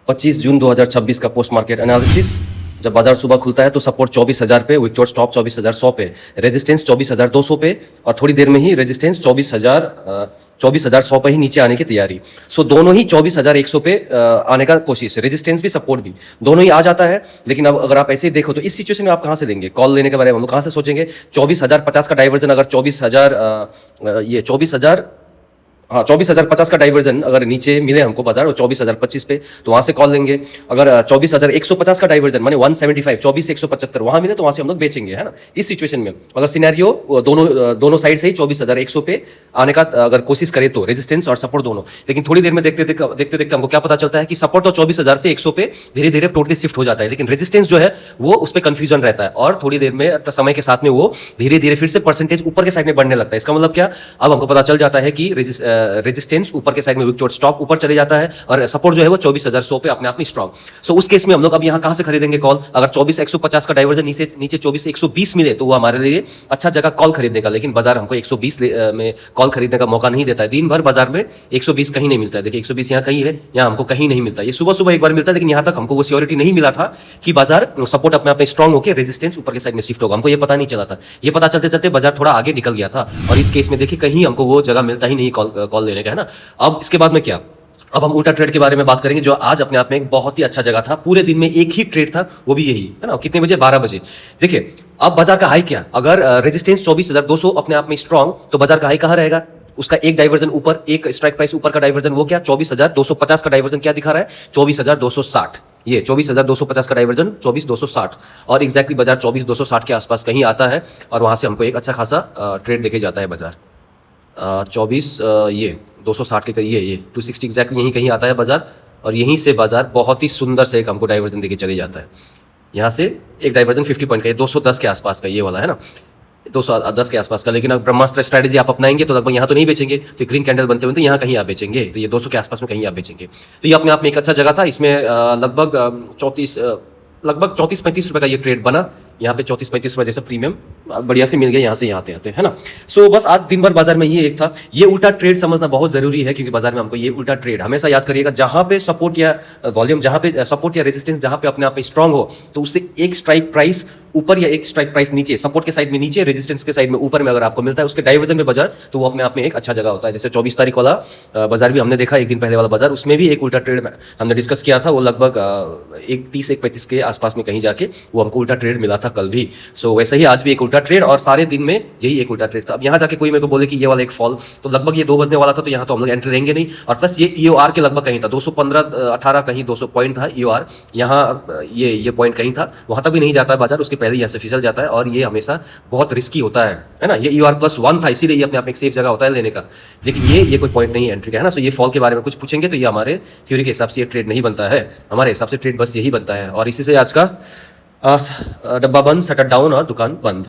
25 जून 2026 का post market analysis. जब बाजार सुबह खुलता है तो सपोर्ट 24,000 पे, विक्टोर स्टॉप 24,100 पे, रेजिस्टेंस 24,200 पे और थोड़ी देर में ही रेजिस्टेंस 24,100 पे ही नीचे आने की तैयारी। सो दोनों ही 24,100 पे आने का कोशिश, रेजिस्टेंस भी सपोर्ट भी दोनों ही आ जाता है। लेकिन अब अगर आप ऐसे ही देखो तो इस सिचुएशन में आप कहां से लेंगे कॉल लेने के बारे में, हम लोग कहां से सोचेंगे? 24,050 का डाइवर्जन अगर 24,050 का डाइवर्जन अगर नीचे मिले हमको बाजार और 24,025 पे तो वहां से कॉल लेंगे। अगर 24,150 का डाइवर्जन माने 175 24,175 वहां मिले तो वहां से हम लोग बेचेंगे, है ना। इस सिचुएशन में अगर सिनेरियो दोनों साइड से ही 24,100 पे आने का अगर कोशिश करे तो रेजिस्टेंस और सपोर्ट दोनों। लेकिन थोड़ी देर में देखते देखते हमको क्या पता चलता है कि सपोर्ट तो 24,100 पे धीरे धीरे टोटली शिफ्ट हो जाता है, लेकिन रेजिस्टेंस जो है वो उस पर कंफ्यूजन रहता है और थोड़ी देर में समय के साथ में वो धीरे धीरे फिर से परसेंटेज ऊपर के साइड में बढ़ने लगता है। इसका मतलब क्या, अब हमको पता चल जाता है कि रेजिस्टेंस ऊपर के साइड में विक्टोर स्टॉप ऊपर चले जाता है और सपोर्ट जो है वो 24,100 पे अपने आप में स्ट्रांग। सो उस केस में हम लोग अब यहां कहां से खरीदेंगे कॉल? अगर 24,150 का डाइवर्जन नीचे 24,120 मिले तो वो हमारे लिए अच्छा जगह कॉल खरीदने का। लेकिन बाजार हमको 120 में कॉल खरीदने का मौका नहीं देता है। दिन भर बाजार में 120 कहीं नहीं मिलता है। देखिए 120 यहाँ कहीं है, यहाँ हमको कहीं नहीं मिलता। ये सुबह सुबह एक बार मिलता है, लेकिन यहाँ तक हमको वो सियोरिटी नहीं मिला था कि बाजार सपोर्ट अपने आप में स्ट्रांग होकर रेजिस्टेंस ऊपर के साइड में शिफ्ट होगा। हमको ये पता नहीं चला था। ये पता चलते चलते बाजार थोड़ा आगे निकल गया था और इस केस में देखिए कहीं हमको वो जगह मिलता ही नहीं कॉल लेने का, है ना। अब इसके बाद में क्या, अब हम उल्टा ट्रेड के बारे में बात करेंगे जो आज अपने आप में एक बहुत ही अच्छा जगह था। पूरे दिन में एक ही ट्रेड था, वो भी यही, है ना। कितने बजे? 12 बजे। देखिए अब बाजार का हाई क्या, अगर रेजिस्टेंस 24,200 अपने आप में स्ट्रांग तो बाजार का हाई कहां रहेगा? उसका एक डाइवर्जन ऊपर, एक स्ट्राइक प्राइस ऊपर का डाइवर्जन वो क्या 24,250 का डाइवर्जन क्या दिखा रहा है? 24,260। ये 24,250 का डाइवर्जन 24,260 और एग्जैक्टली बाजार 24,260 के आसपास कहीं आता है और वहां से हमको एक अच्छा खासा ट्रेड देखे जाता है बाजार। 260 के करीब, ये 260 एग्जैक्टली यहीं कहीं आता है बाजार और यहीं से बाजार बहुत ही सुंदर से एक हमको डाइवर्जन देके चले जाता है। यहाँ से एक डाइवर्जन 50 पॉइंट का, ये 210 के आसपास का ये वाला, है ना, 210 के आसपास का। लेकिन अगर ब्रह्मास्त्र स्ट्रैटेजी आप अपनाएंगे तो लगभग यहाँ तो नहीं बेचेंगे, तो ग्रीन कैंडल बनते बनते यहाँ कहीं आप बेचेंगे, तो ये 200 के आसपास में कहीं आप बेचेंगे। तो ये अपने आप में एक अच्छा जगह था। इसमें लगभग 34-35 रुपए का ये ट्रेड बना। यहाँ पे 34-35 रुपए जैसा प्रीमियम बढ़िया से मिल गया यहाँ से यहाँ आते है ना। सो बस आज दिन भर बाजार में ये एक था। ये उल्टा ट्रेड समझना बहुत जरूरी है क्योंकि बाजार में हमको ये उल्टा ट्रेड हमेशा याद करिएगा, जहां पे सपोर्ट या वॉल्यूम, जहां पे सपोर्ट या रेजिस्टेंस जहां पे अपने आप में स्ट्रांग हो तो उससे एक स्ट्राइक प्राइस ऊपर या एक स्ट्राइक प्राइस नीचे, सपोर्ट के साइड में नीचे, रेजिस्टेंस के साइड में ऊपर में अगर आपको मिलता है उसके डाइवर्जन में बाजार, तो वो अपने आप में एक अच्छा जगह होता है। जैसे 24 तारीख वाला बाजार भी हमने देखा, एक दिन पहले वाला बाजार, उसमें भी एक उल्टा ट्रेड हमने डिस्कस किया था। वो लगभग 1:30-1:35 के आसपास में कहीं जाके वो हमको उल्टा ट्रेड मिला था कल भी। सो वैसे ही आज भी एक उल्टा ट्रेड और सारे दिन में यही एक उल्टा ट्रेड था। अब यहाँ जाके कोई मेरे को बोले कि ये वाला एक फॉल, तो लगभग ये 2 बजने वाला था, तो यहाँ तो हम लोग एंट्री लेंगे नहीं। और प्लस ये EOR के लगभग कहीं था 215-18 कहीं 200 पॉइंट था EOR, यहाँ ये पॉइंट कहीं था, वहां तक भी नहीं जाता है बाजार, उसके पहले यहाँ से फिसल जाता है और ये हमेशा बहुत रिस्की होता है ना। ये EOR+1 था, इसीलिए ये अपने आप में एक सेफ जगह होता है लेने का, लेकिन ये कोई पॉइंट नहीं है एंट्री का, है ना। सो ये फॉल के बारे में कुछ पूछेंगे तो ये हमारे थ्योरी के हिसाब से ये ट्रेड नहीं बनता है, हमारे हिसाब से ट्रेड बस यही बनता है। और इसी से आज का डब्बा बंद, शटर डाउन और दुकान बंद।